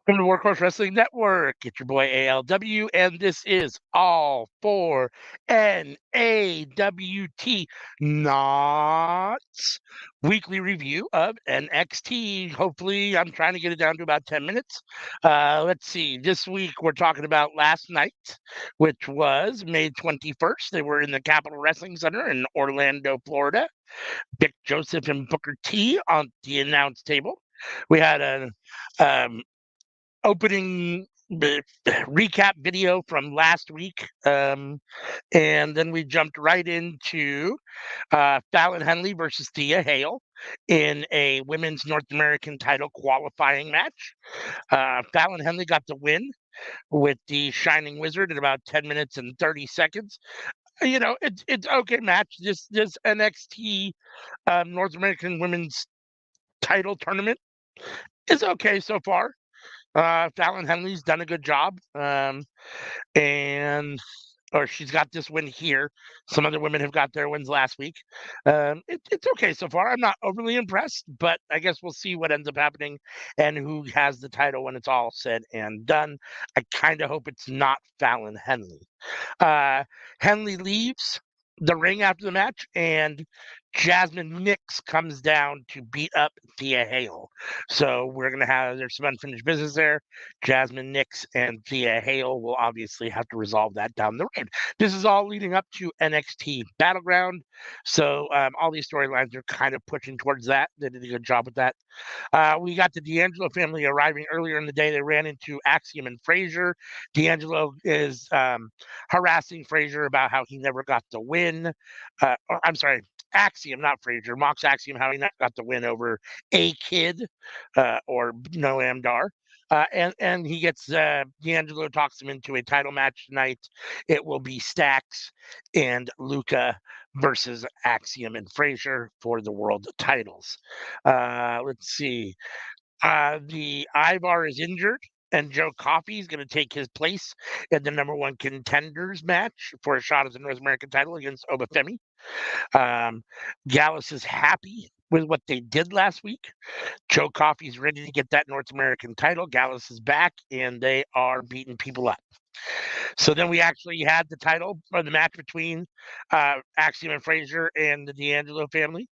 From the Workhorse Wrestling Network, it's your boy ALW, and this is all for NAWT, NAWT's weekly review of NXT. Hopefully, I'm trying to get it down to about 10 minutes. Let's see. This week, we're talking about last night, which was May 21st. They were in the Capitol Wrestling Center in Orlando, Florida. Dick Joseph and Booker T on the announce table. We had a opening recap video from last week. And then we jumped right into Fallon Henley versus Thea Hale in a women's North American title qualifying match. Fallon Henley got the win with the Shining Wizard in about 10 minutes and 30 seconds. It's okay match. This NXT North American women's title tournament is okay so far. Fallon Henley's done a good job, and or she's got this win here. Some other women have got their wins last week. It's okay so far. I'm not overly impressed, but I guess we'll see what ends up happening and who has the title when it's all said and done. I kind of hope it's not Fallon Henley. Henley leaves the ring after the match, and Jasmine Nix comes down to beat up Thea Hale. So there's some unfinished business there. Jasmine Nix and Thea Hale will obviously have to resolve that down the road. This is all leading up to NXT Battleground. So all these storylines are kind of pushing towards that. They did a good job with that. We got the D'Angelo family arriving earlier in the day. They ran into Axiom and Frazier. D'Angelo is harassing Frazier about how he never got the win. I'm sorry, Axiom, not Frazier. Mox Axiom, how he not got the win over A Kid or Noam Dar. And he gets D'Angelo talks him into a title match tonight. It will be Stax and Luca versus Axiom and Frazier for the world titles. Let's see. The Ivar is injured, and Joe Coffey is going to take his place in the number one contenders match for a shot at the North American title against Obafemi. Gallus is happy with what they did last week. Joe Coffey's ready to get that North American title. Gallus is back, and they are beating people up. So then we actually had the title or the match between Axiom and Frazier and the D'Angelo family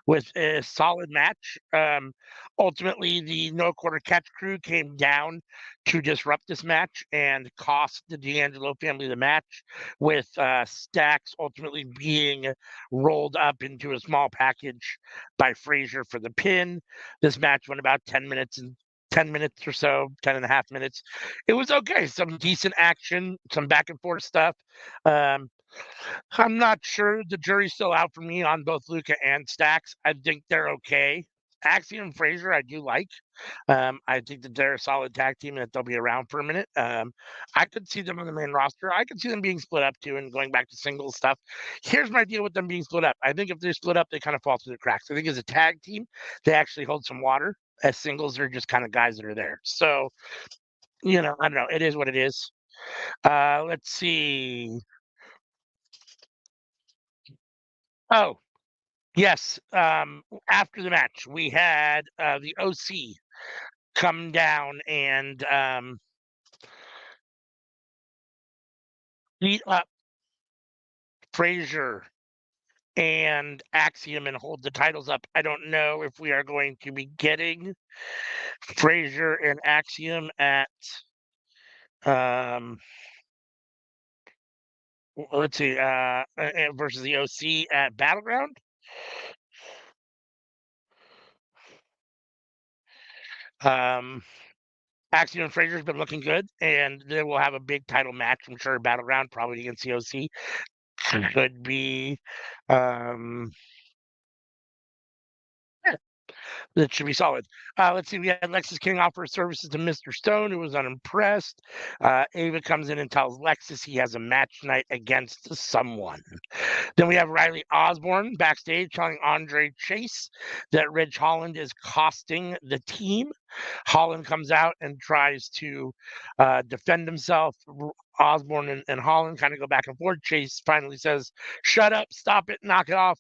with a solid match. Ultimately, the No Quarter Catch crew came down to disrupt this match and cost the D'Angelo family the match, with Stax ultimately being rolled up into a small package by Frazier for the pin. This match went about 10 minutes and 10 minutes or so, 10 and a half minutes. It was okay. Some decent action, some back and forth stuff. I'm not sure. The jury's still out for me on both Luca and Stax. I think they're okay. Axiom and Frazier, I do like. I think that they're a solid tag team and that they'll be around for a minute. I could see them on the main roster. I could see them being split up too and going back to single stuff. Here's my deal with them being split up. I think if they're split up, they kind of fall through the cracks. I think as a tag team, they actually hold some water. As singles, they're just kind of guys that are there. So, I don't know. It is what it is. Let's see. Oh, yes. After the match, we had the OC come down and beat up Frazier and Axiom and hold the titles up. I don't know if we are going to be getting Frazier and Axiom at let's see, versus the OC at Battleground. Axiom and Frazier's been looking good, and they will have a big title match, I'm sure, Battleground, probably against the OC. Could be, yeah, that should be solid. Let's see. We had Lexis King offer services to Mr. Stone, who was unimpressed. Ava comes in and tells Lexis he has a match tonight against someone. Then we have Riley Osborne backstage telling Andre Chase that Ridge Holland is costing the team. Holland comes out and tries to defend himself. Osborne and Holland kind of go back and forth. Chase finally says, "Shut up, stop it, knock it off."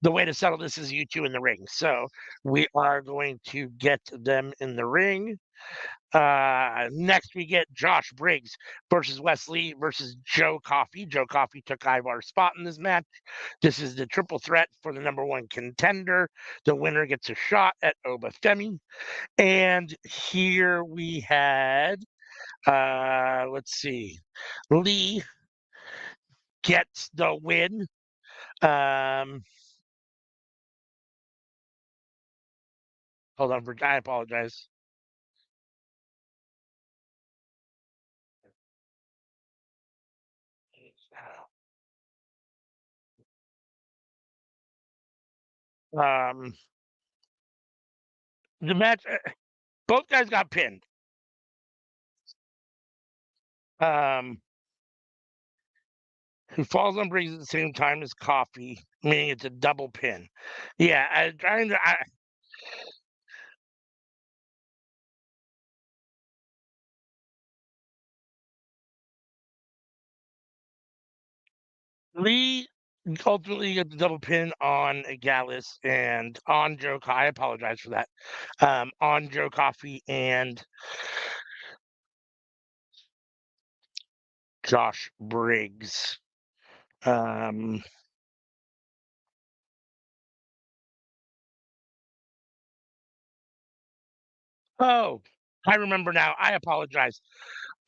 the way to settle this is you two in the ring. So we are going to get them in the ring. Next, we get Josh Briggs versus Wesley versus Joe Coffey. Joe Coffey took Ivar's spot in this match. This is the triple threat for the #1 contender. The winner gets a shot at Obafemi. And here we had, let's see, Lee gets the win. Hold on, I apologize. Um, the match, both guys got pinned. Um, who falls on Briggs at the same time as Coffee, meaning it's a double pin. Yeah, Lee ultimately got the double pin on Gallus and on Joe. I apologize for that. On Joe Coffey and Josh Briggs. Um, oh, I remember now. I apologize.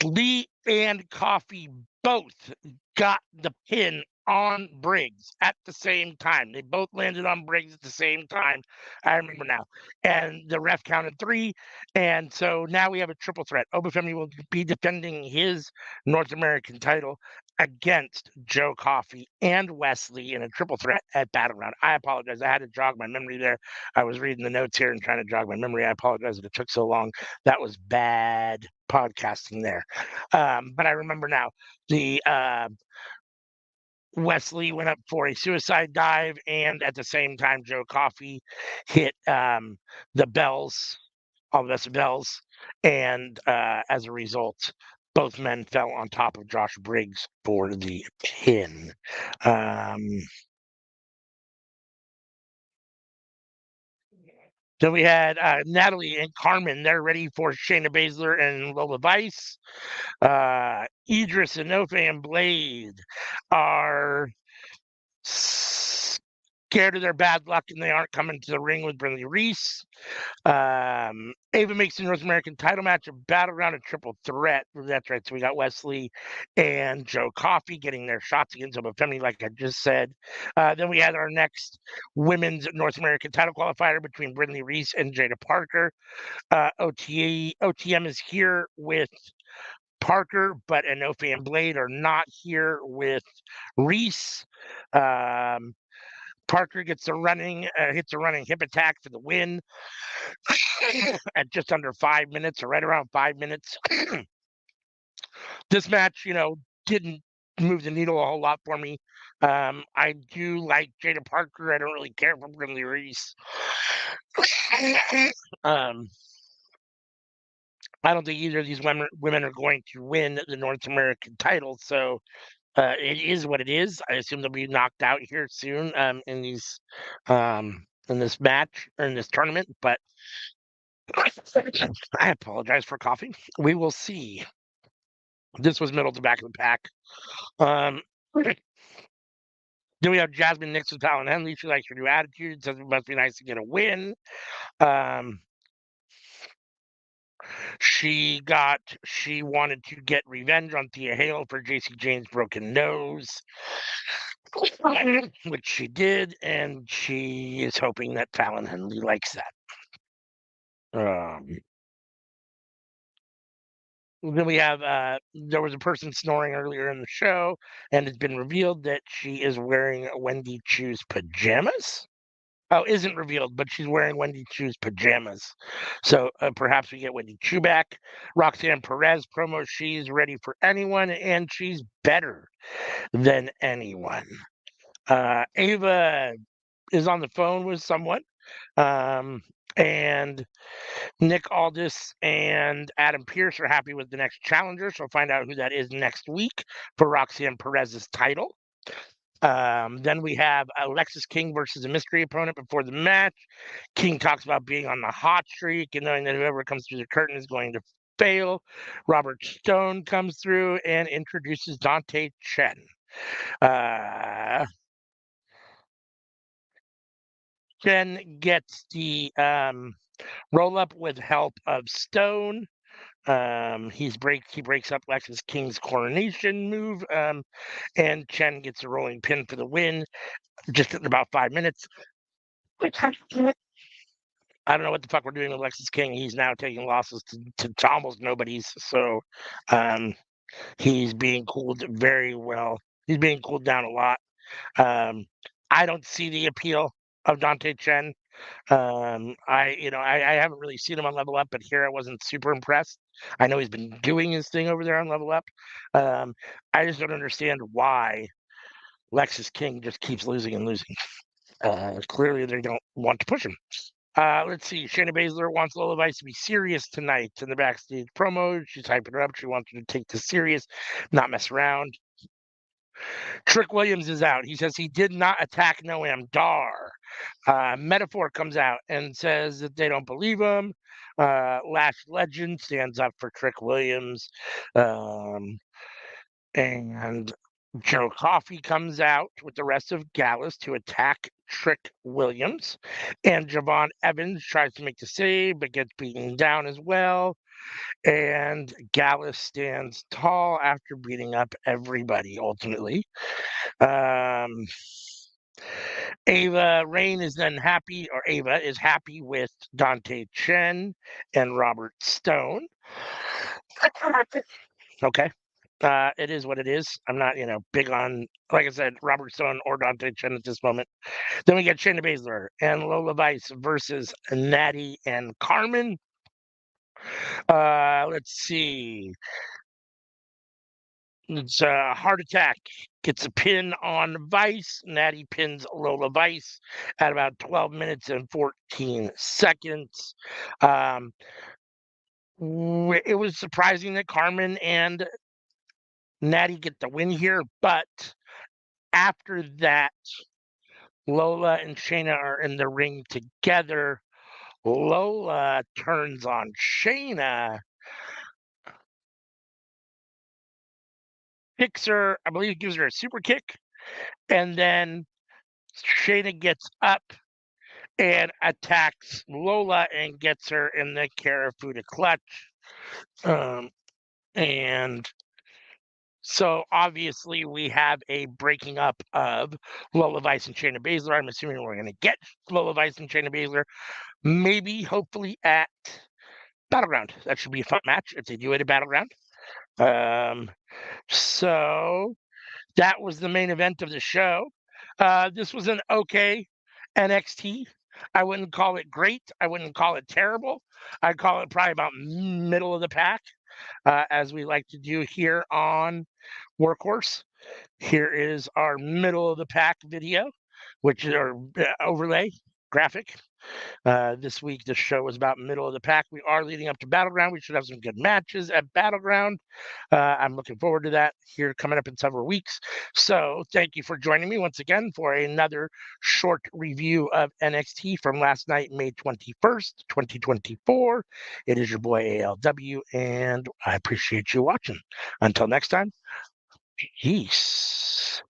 Lee and Coffee both got the pin on Briggs at the same time. They both landed on Briggs at the same time. I remember now. And the ref counted 3. And so now we have a triple threat. Obafemi will be defending his North American title against Joe Coffey and Wesley in a triple threat at Battleground. I apologize. I had to jog my memory there. I was reading the notes here and trying to jog my memory. I apologize that it took so long. That was bad podcasting there. But I remember now the Wesley went up for a suicide dive, and at the same time, Joe Coffey hit the bells, all the bells, and as a result, both men fell on top of Josh Briggs for the pin. Then we had Natalie and Carmen. They're ready for Shayna Baszler and Lola Vice. Idris and Nofe and Blade are scared of their bad luck and they aren't coming to the ring with Brinley Reese. Ava makes the North American title match a battleground a triple threat. That's right. So we got Wesley and Joe Coffey getting their shots against Obafemi, like I just said. Then we had our next women's North American title qualifier between Brinley Reese and Jada Parker. OTM is here with Parker, but Anofe and Blade are not here with Reese. Parker gets hits a running hip attack for the win at just under 5 minutes, or right around 5 minutes. This match, didn't move the needle a whole lot for me. I do like Jada Parker. I don't really care for Brinley Reese. um, I don't think either of these women are going to win the North American title. So it is what it is. I assume they'll be knocked out here soon in this match or in this tournament. But I apologize for coughing. We will see. This was middle to back of the pack. Um, then we have Jasmine Nix with Talon Henley. She likes her new attitude. Says it must be nice to get a win. Um, she wanted to get revenge on Thea Hale for JC Jane's broken nose, which she did, and she is hoping that Fallon Henley likes that. Then we have there was a person snoring earlier in the show, and it's been revealed that she is wearing Wendy Chu's pajamas. Oh, isn't revealed, but she's wearing Wendy Chu's pajamas. So perhaps we get Wendy Chu back. Roxanne Perez promo, she's ready for anyone, and she's better than anyone. Ava is on the phone with someone. And Nick Aldis and Adam Pearce are happy with the next challenger, so we'll find out who that is next week for Roxanne Perez's title. Then we have Alexis King versus a mystery opponent before the match. King talks about being on the hot streak and knowing that whoever comes through the curtain is going to fail. Robert Stone comes through and introduces Dante Chen. Chen gets the roll up with help of Stone. He breaks up Lexus King's coronation move, and Chen gets a rolling pin for the win. Just in about 5 minutes. I don't know what the fuck we're doing with Lexus King. He's now taking losses to almost nobody's. So um, he's being cooled very well. He's being cooled down a lot. I don't see the appeal of Dante Chen. I haven't really seen him on Level Up, but here I wasn't super impressed. I know he's been doing his thing over there on Level Up. I just don't understand why Lexus King just keeps losing and losing. Clearly, they don't want to push him. Let's see. Shayna Baszler wants Lola Vice to be serious tonight in the backstage promo. She's hyping her up. She wants her to take this serious, not mess around. Trick Williams is out. He says he did not attack Noam Dar. Metaphor comes out and says that they don't believe him. Lash Legend stands up for Trick Williams. And Joe Coffey comes out with the rest of Gallus to attack Trick Williams. And Javon Evans tries to make the save, but gets beaten down as well. And Gallus stands tall after beating up everybody, ultimately. Ava Rain is then happy, or Ava is happy with Dante Chen and Robert Stone. Okay. It is what it is. I'm not, big on, like I said, Robert Stone or Dante Chen at this moment. Then we get Shayna Baszler and Lola Vice versus Natty and Carmen. Let's see. It's a heart attack. Gets a pin on Vice. Natty pins Lola Vice at about 12 minutes and 14 seconds. It was surprising that Carmen and Natty get the win here, but after that, Lola and Shayna are in the ring together. Lola turns on Shayna, kicks her, I believe gives her a super kick, and then Shayna gets up and attacks Lola and gets her in the Karafuda clutch. And so obviously we have a breaking up of Lola Vice and Shayna Baszler. I'm assuming we're going to get Lola Vice and Shayna Baszler, maybe, hopefully, at Battleground. That should be a fun match if they do it at Battleground. So that was the main event of the show. This was an okay NXT. I wouldn't call it great. I wouldn't call it terrible. I'd call it probably about middle of the pack, as we like to do here on Workhorse. Here is our middle of the pack video, which is our overlay graphic. This week, the show was about middle of the pack. We are leading up to Battleground. We should have some good matches at Battleground. I'm looking forward to that here coming up in several weeks. So thank you for joining me once again for another short review of NXT from last night, May 21st, 2024. It is your boy ALW, and I appreciate you watching. Until next time, peace.